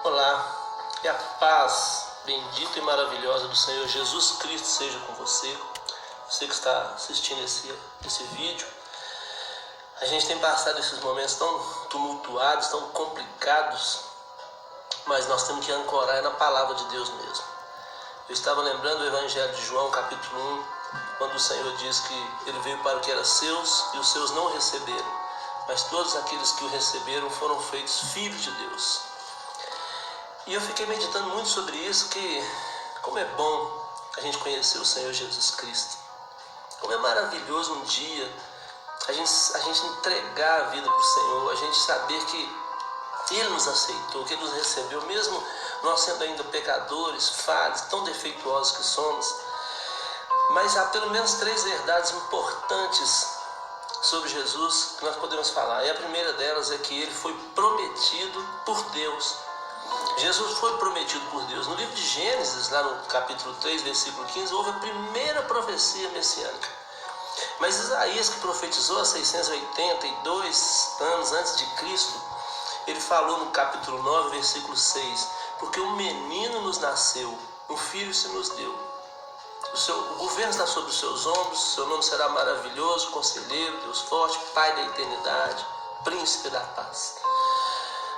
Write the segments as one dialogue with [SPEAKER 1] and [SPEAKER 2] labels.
[SPEAKER 1] Olá, que a paz bendita e maravilhosa do Senhor Jesus Cristo seja com você, você que está assistindo esse vídeo. A gente tem passado esses momentos tão tumultuados, tão complicados, mas nós temos que ancorar na palavra de Deus mesmo. Eu estava lembrando do Evangelho de João, capítulo 1, quando o Senhor diz que Ele veio para o que era seus e os seus não receberam, mas todos aqueles que o receberam foram feitos filhos de Deus. E eu fiquei meditando muito sobre isso, que como é bom a gente conhecer o Senhor Jesus Cristo. Como é maravilhoso um dia a gente entregar a vida para o Senhor, a gente saber que Ele nos aceitou, que Ele nos recebeu, mesmo nós sendo ainda pecadores, falhos, tão defeituosos que somos. Mas há pelo menos 3 verdades importantes sobre Jesus que nós podemos falar. E a primeira delas é que Ele foi prometido por Deus. Jesus foi prometido por Deus. No livro de Gênesis, lá no capítulo 3, versículo 15, houve a primeira profecia messiânica. Mas Isaías, que profetizou há 682 anos antes de Cristo, ele falou no capítulo 9, versículo 6, porque um menino nos nasceu, um filho se nos deu. O governo está sobre os seus ombros, seu nome será maravilhoso, conselheiro, Deus forte, Pai da eternidade, príncipe da paz.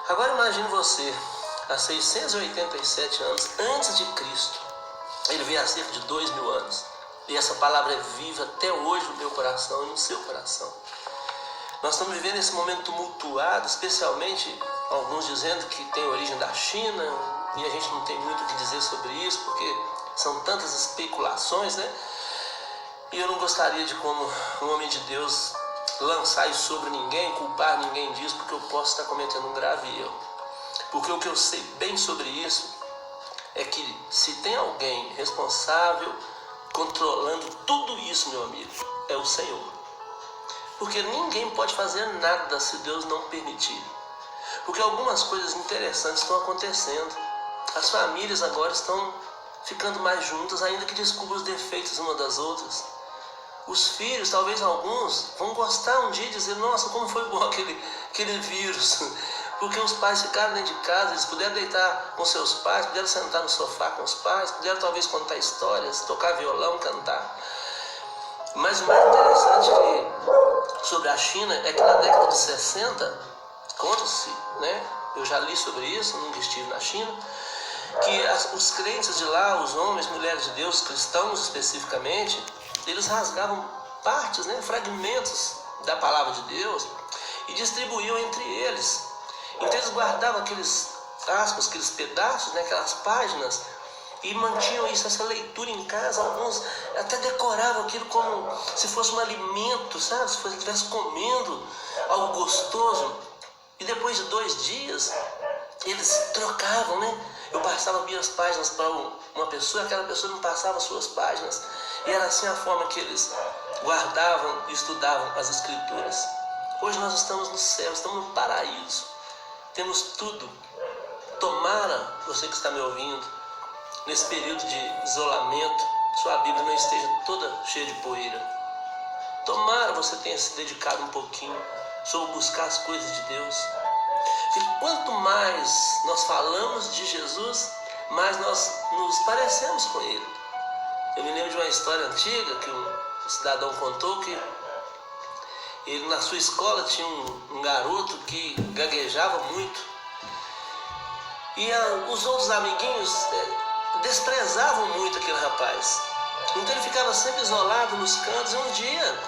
[SPEAKER 1] Agora imagine você, há 687 anos antes de Cristo, ele veio há cerca de 2000 anos. E essa palavra é viva até hoje no meu coração e no seu coração. Nós estamos vivendo esse momento tumultuado, especialmente alguns dizendo que tem origem da China, e a gente não tem muito o que dizer sobre isso, porque são tantas especulações, né? E eu não gostaria de, como um homem de Deus, lançar isso sobre ninguém, culpar ninguém disso, porque eu posso estar cometendo um grave erro. Porque o que eu sei bem sobre isso é que se tem alguém responsável, controlando tudo isso, meu amigo, é o Senhor. Porque ninguém pode fazer nada se Deus não permitir. Porque algumas coisas interessantes estão acontecendo. As famílias agora estão ficando mais juntas, ainda que descubram os defeitos uma das outras. Os filhos, talvez alguns, vão gostar um dia de dizer: nossa, como foi bom aquele vírus. Porque os pais ficaram dentro de casa, eles puderam deitar com seus pais, puderam sentar no sofá com os pais, puderam talvez contar histórias, tocar violão, cantar. Mas o mais interessante sobre a China é que na década de 60, conta-se, né? Eu já li sobre isso, nunca estive na China, que os crentes de lá, os homens, mulheres de Deus, cristãos especificamente, eles rasgavam partes, né, fragmentos da palavra de Deus e distribuíam entre eles. Então eles guardavam aqueles aspas, aqueles pedaços, né, aquelas páginas, e mantinham essa leitura em casa. Alguns até decoravam aquilo como se fosse um alimento, sabe? Se você estivesse comendo algo gostoso. E depois de 2 dias, eles trocavam, né? Eu passava minhas páginas para uma pessoa, aquela pessoa me passava as suas páginas. E era assim a forma que eles guardavam e estudavam as Escrituras. Hoje nós estamos no céu, estamos no paraíso. Temos tudo. Tomara, você que está me ouvindo, nesse período de isolamento, sua Bíblia não esteja toda cheia de poeira. Tomara você tenha se dedicado um pouquinho sobre buscar as coisas de Deus. E quanto mais nós falamos de Jesus, mais nós nos parecemos com Ele. Eu me lembro de uma história antiga que um cidadão contou que ele, na sua escola, tinha um garoto que gaguejava muito. E os outros amiguinhos desprezavam muito aquele rapaz. Então ele ficava sempre isolado nos cantos. E um dia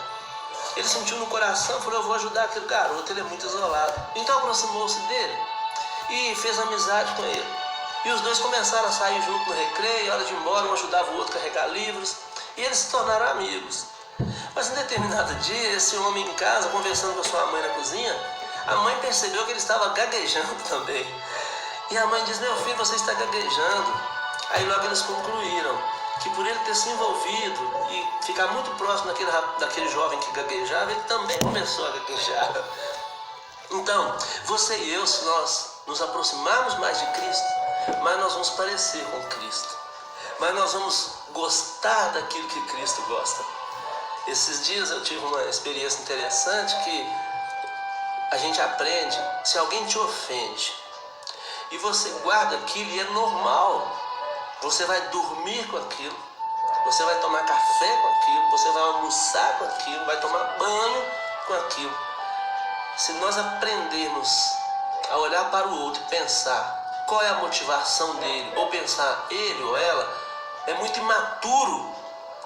[SPEAKER 1] ele sentiu no coração, falou: eu vou ajudar aquele garoto, ele é muito isolado. Então aproximou-se dele e fez amizade com ele. E os dois começaram a sair junto no recreio, hora de ir embora, um ajudava o outro a carregar livros. E eles se tornaram amigos. Mas em determinado dia, esse homem em casa, conversando com a sua mãe na cozinha, a mãe percebeu que ele estava gaguejando também. E a mãe diz: meu filho, você está gaguejando. Aí logo eles concluíram que por ele ter se envolvido e ficar muito próximo daquele jovem que gaguejava, ele também começou a gaguejar. Então, você e eu, se nós nos aproximarmos mais de Cristo, mais nós vamos parecer com Cristo. Mas nós vamos gostar daquilo que Cristo gosta. Esses dias eu tive uma experiência interessante que a gente aprende, se alguém te ofende, e você guarda aquilo e é normal. Você vai dormir com aquilo, você vai tomar café com aquilo, você vai almoçar com aquilo, vai tomar banho com aquilo. Se nós aprendermos a olhar para o outro e pensar qual é a motivação dele, ou pensar ele ou ela, é muito imaturo,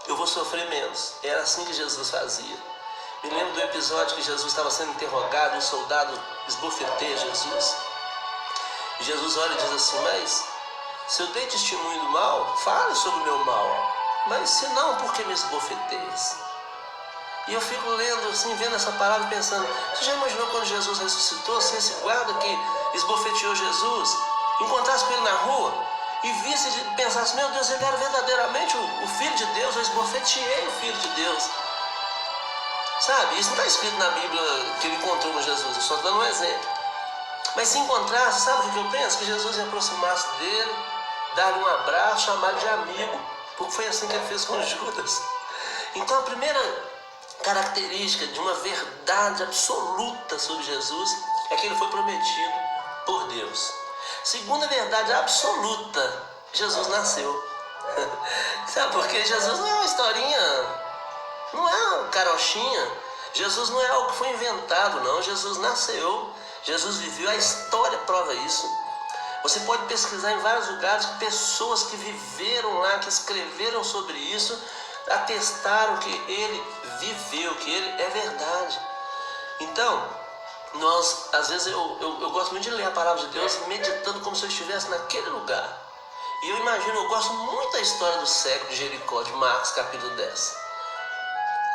[SPEAKER 1] eu vou sofrer menos. Era assim que Jesus fazia. Me lembro do episódio que Jesus estava sendo interrogado, um soldado esbofeteia Jesus. E Jesus olha e diz assim: mas se eu dei testemunho do mal, fale sobre o meu mal. Mas se não, por que me esbofeteias? E eu fico lendo assim, vendo essa palavra, pensando: você já imaginou quando Jesus ressuscitou, se esse guarda que esbofeteou Jesus encontrasse com ele na rua e visse e pensasse: meu Deus, ele era verdadeiramente o Filho de Deus, eu esbofeteei o Filho de Deus. Sabe, isso não está escrito na Bíblia que ele encontrou com Jesus, eu só estou dando um exemplo. Mas se encontrasse, sabe o que eu penso? Que Jesus ia aproximar-se dele, dar-lhe um abraço, chamar de amigo, porque foi assim que ele fez com Judas. Então a primeira característica de uma verdade absoluta sobre Jesus é que ele foi prometido por Deus. Segunda verdade absoluta: Jesus nasceu. Sabe por quê? Jesus não é uma historinha, não é uma carochinha. Jesus não é algo que foi inventado, não. Jesus nasceu, Jesus viveu, a história prova isso. Você pode pesquisar em vários lugares, pessoas que viveram lá, que escreveram sobre isso, atestaram que ele viveu, que ele é verdade. Então, às vezes eu gosto muito de ler a palavra de Deus meditando como se eu estivesse naquele lugar. E eu imagino, eu gosto muito da história do cego de Jericó, de Marcos capítulo 10.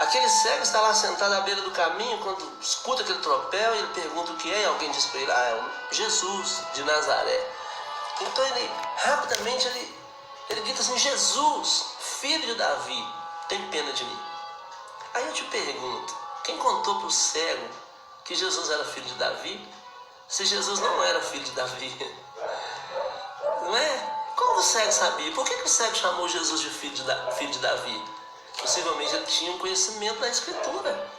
[SPEAKER 1] Aquele cego está lá sentado à beira do caminho, quando escuta aquele tropel, e ele pergunta o que é, e alguém diz para ele: é o Jesus de Nazaré. Então ele, rapidamente, ele grita assim: Jesus, filho de Davi, tem pena de mim. Aí eu te pergunto, quem contou para o cego que Jesus era filho de Davi, se Jesus não era filho de Davi? Não é? Como o cego sabia? Por que o cego chamou Jesus de filho de Davi? Possivelmente ele tinha um conhecimento da Escritura.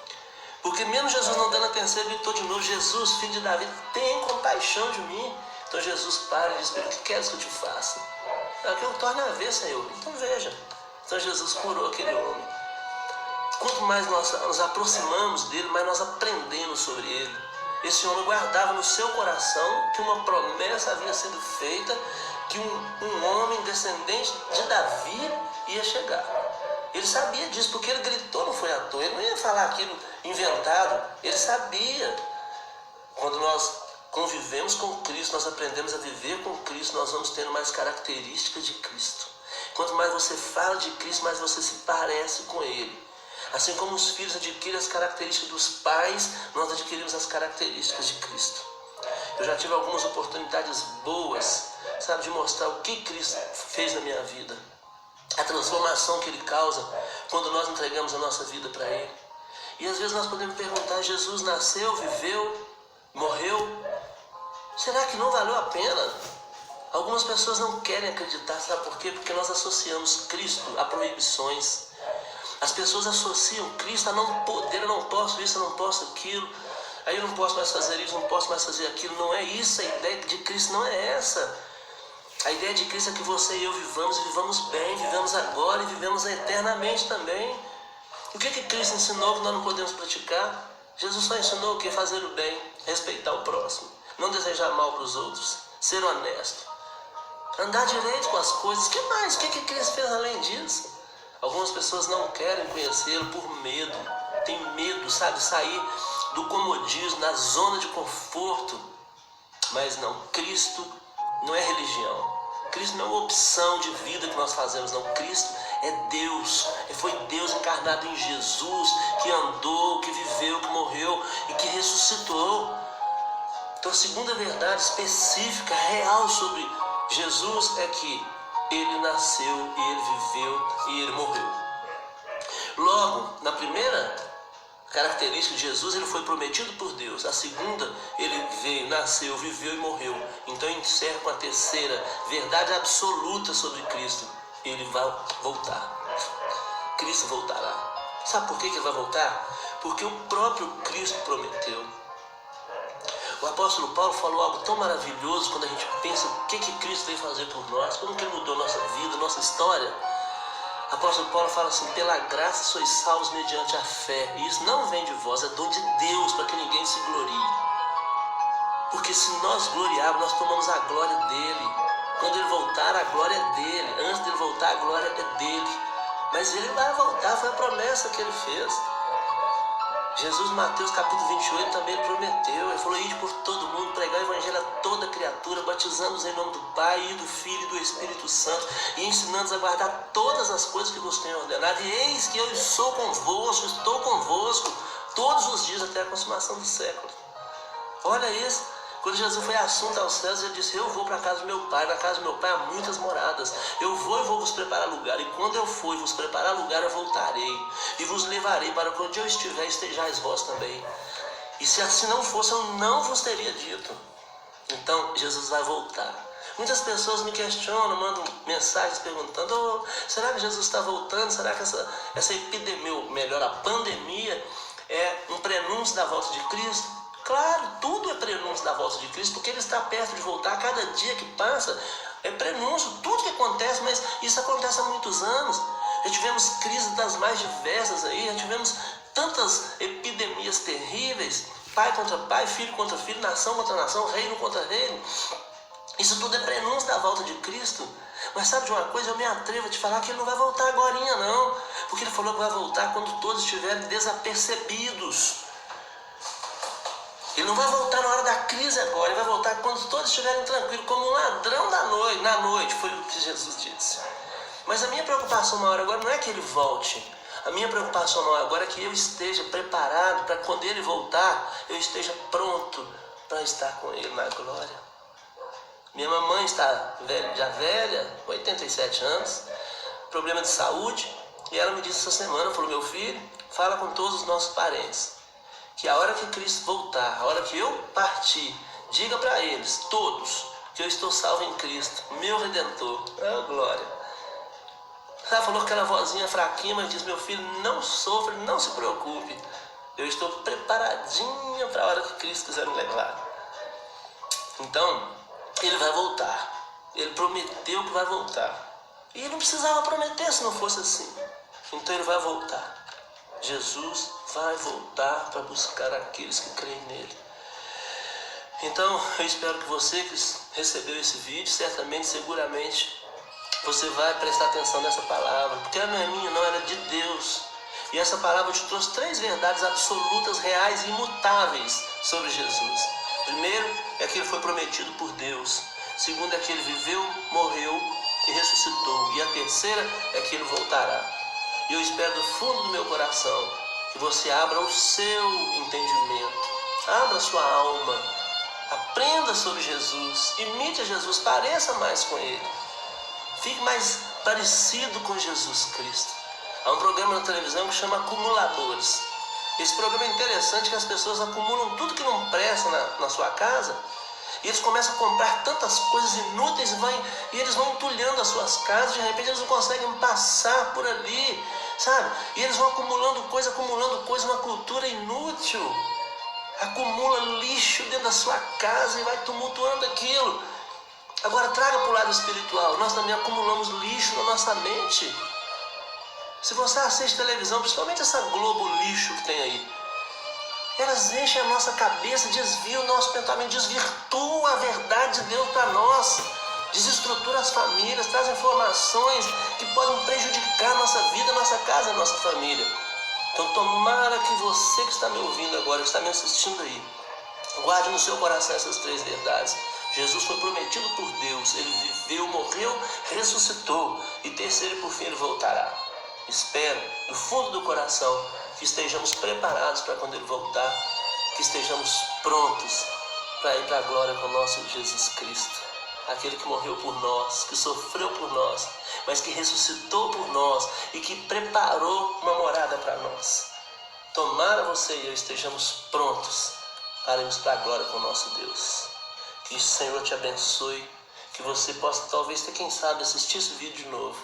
[SPEAKER 1] Porque mesmo Jesus não dando atenção, ele gritou de novo: Jesus, filho de Davi, tem compaixão de mim. Então Jesus para e diz para ele: o que queres que eu te faça? É que eu torne a ver, Senhor. Então veja. Então Jesus curou aquele homem. Quanto mais nós nos aproximamos dele, mais nós aprendemos sobre ele. Esse homem guardava no seu coração que uma promessa havia sido feita, que um homem descendente de Davi ia chegar. Ele sabia disso, porque ele gritou, não foi à toa. Ele não ia falar aquilo inventado. Ele sabia. Quando nós convivemos com Cristo, nós aprendemos a viver com Cristo, nós vamos tendo mais características de Cristo. Quanto mais você fala de Cristo, mais você se parece com Ele. Assim como os filhos adquirem as características dos pais, nós adquirimos as características de Cristo. Eu já tive algumas oportunidades boas, sabe, de mostrar o que Cristo fez na minha vida. A transformação que Ele causa quando nós entregamos a nossa vida para Ele. E às vezes nós podemos perguntar: Jesus nasceu, viveu, morreu, será que não valeu a pena? Algumas pessoas não querem acreditar, sabe por quê? Porque nós associamos Cristo a proibições. As pessoas associam Cristo a não poder: eu não posso isso, eu não posso aquilo, aí eu não posso mais fazer isso, não posso mais fazer aquilo. Não é isso, a ideia de Cristo não é essa. A ideia de Cristo é que você e eu vivamos bem, vivemos agora e vivemos eternamente também. O que Cristo ensinou que nós não podemos praticar? Jesus só ensinou o que? Fazer o bem, respeitar o próximo, não desejar mal para os outros, ser honesto, andar direito com as coisas. O que mais? O que Cristo fez além disso? Algumas pessoas não querem conhecê-lo por medo. Tem medo, sabe, sair do comodismo, da zona de conforto. Mas não, Cristo não é religião. Cristo não é uma opção de vida que nós fazemos, não. Cristo é Deus. Foi Deus encarnado em Jesus, que andou, que viveu, que morreu e que ressuscitou. Então a segunda verdade específica, real sobre Jesus é que Ele nasceu, e Ele viveu e Ele morreu. Logo, na primeira característica de Jesus, Ele foi prometido por Deus. A segunda, Ele veio, nasceu, viveu e morreu. Então encerra com a terceira verdade absoluta sobre Cristo: Ele vai voltar. Cristo voltará. Sabe por que Ele vai voltar? Porque o próprio Cristo prometeu. O apóstolo Paulo falou algo tão maravilhoso quando a gente pensa o que Cristo veio fazer por nós, como que Ele mudou nossa vida, nossa história. O apóstolo Paulo fala assim: pela graça sois salvos mediante a fé. E isso não vem de vós, é dom de Deus, para que ninguém se glorie. Porque se nós gloriarmos, nós tomamos a glória dele. Quando Ele voltar, a glória é dele. Antes dele voltar, a glória é dele. Mas Ele vai voltar, foi a promessa que Ele fez. Jesus, Mateus capítulo 28, também prometeu. Ele falou: ide por todo mundo, pregar o evangelho a toda criatura, batizando-os em nome do Pai, e do Filho e do Espírito Santo, e ensinando-os a guardar todas as coisas que vos tenho ordenado. E eis que eu estou convosco todos os dias até a consumação do século. Olha isso. Quando Jesus foi assunto aos céus, Ele disse: eu vou para a casa do meu Pai. Na casa do meu Pai há muitas moradas. Eu vou e vou vos preparar lugar. E quando eu for e vos preparar lugar, eu voltarei e vos levarei para que onde eu estiver estejais vós também. E se assim não fosse, eu não vos teria dito. Então Jesus vai voltar. Muitas pessoas me questionam, mandam mensagens perguntando: será que Jesus está voltando? Será que essa epidemia, ou melhor, a pandemia, é um prenúncio da volta de Cristo? Claro, tudo é prenúncio da volta de Cristo, porque Ele está perto de voltar. Cada dia que passa é prenúncio, tudo que acontece, mas isso acontece há muitos anos. Já tivemos crises das mais diversas aí, já tivemos tantas epidemias terríveis, pai contra pai, filho contra filho, nação contra nação, reino contra reino. Isso tudo é prenúncio da volta de Cristo. Mas sabe de uma coisa? Eu me atrevo a te falar que Ele não vai voltar agorinha não, porque Ele falou que vai voltar quando todos estiverem desapercebidos. Ele não vai voltar na hora da crise agora, Ele vai voltar quando todos estiverem tranquilos, como um ladrão na noite, foi o que Jesus disse. Mas a minha preocupação maior agora não é que Ele volte. A minha preocupação maior agora é que eu esteja preparado para quando Ele voltar, eu esteja pronto para estar com Ele na glória. Minha mamãe está já velha, 87 anos, problema de saúde, e ela me disse essa semana, falou: meu filho, fala com todos os nossos parentes, que a hora que Cristo voltar, a hora que eu partir, diga para eles, todos, que eu estou salvo em Cristo, meu Redentor. Oh, glória. Ela falou aquela vozinha fraquinha, mas disse: meu filho, não sofra, não se preocupe. Eu estou preparadinha para a hora que Cristo quiser me levar. Então, Ele vai voltar. Ele prometeu que vai voltar. E Ele não precisava prometer se não fosse assim. Então Ele vai voltar. Jesus vai voltar para buscar aqueles que creem nele. Então eu espero que você que recebeu esse vídeo, seguramente você vai prestar atenção nessa palavra, porque ela não é minha não, ela é de Deus. E essa palavra te trouxe 3 verdades absolutas, reais e imutáveis sobre Jesus. Primeiro é que Ele foi prometido por Deus. Segundo é que Ele viveu, morreu e ressuscitou. E a terceira é que Ele voltará. E eu espero do fundo do meu coração que você abra o seu entendimento, abra a sua alma, aprenda sobre Jesus, imite a Jesus, pareça mais com Ele, fique mais parecido com Jesus Cristo. Há um programa na televisão que chama Acumuladores. Esse programa é interessante, que as pessoas acumulam tudo que não presta na sua casa, e eles começam a comprar tantas coisas inúteis e eles vão entulhando as suas casas. De repente eles não conseguem passar por ali, sabe? E eles vão acumulando coisa, uma cultura inútil. Acumula lixo dentro da sua casa e vai tumultuando aquilo. Agora traga para o lado espiritual. Nós também acumulamos lixo na nossa mente. Se você assiste televisão, principalmente essa Globo lixo que tem aí, elas enchem a nossa cabeça, desviam o nosso pensamento, desvirtuam a verdade de Deus para nós, desestruturam as famílias, trazem informações que podem prejudicar a nossa vida, a nossa casa, a nossa família. Então tomara que você que está me ouvindo agora, que está me assistindo aí, guarde no seu coração essas 3 verdades. Jesus foi prometido por Deus, Ele viveu, morreu, ressuscitou, e terceiro e por fim Ele voltará. Espero do fundo do coração que estejamos preparados para quando Ele voltar, que estejamos prontos para ir para a glória com o nosso Jesus Cristo, aquele que morreu por nós, que sofreu por nós, mas que ressuscitou por nós e que preparou uma morada para nós. Tomara você e eu estejamos prontos para irmos para a glória com o nosso Deus. Que o Senhor te abençoe, que você possa talvez ter, quem sabe, assistir esse vídeo de novo,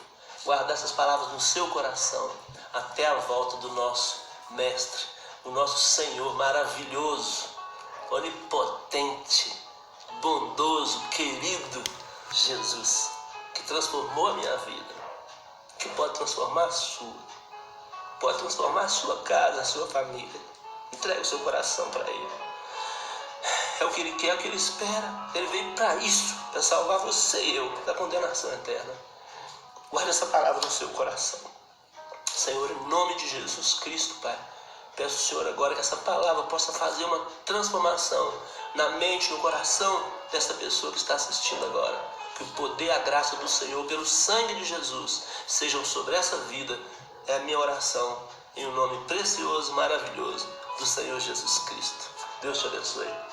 [SPEAKER 1] guardar essas palavras no seu coração, até a volta do nosso Mestre, o nosso Senhor maravilhoso, onipotente, bondoso, querido Jesus, que transformou a minha vida, que pode transformar a sua, pode transformar a sua casa, a sua família. Entregue o seu coração para Ele. É o que Ele quer, é o que Ele espera. Ele veio para isso, para salvar você e eu da condenação eterna. Guarde essa palavra no seu coração. Senhor, em nome de Jesus Cristo, Pai, peço ao Senhor agora que essa palavra possa fazer uma transformação na mente, no coração dessa pessoa que está assistindo agora. Que o poder e a graça do Senhor, pelo sangue de Jesus, sejam sobre essa vida. É a minha oração, em um nome precioso e maravilhoso do Senhor Jesus Cristo. Deus te abençoe.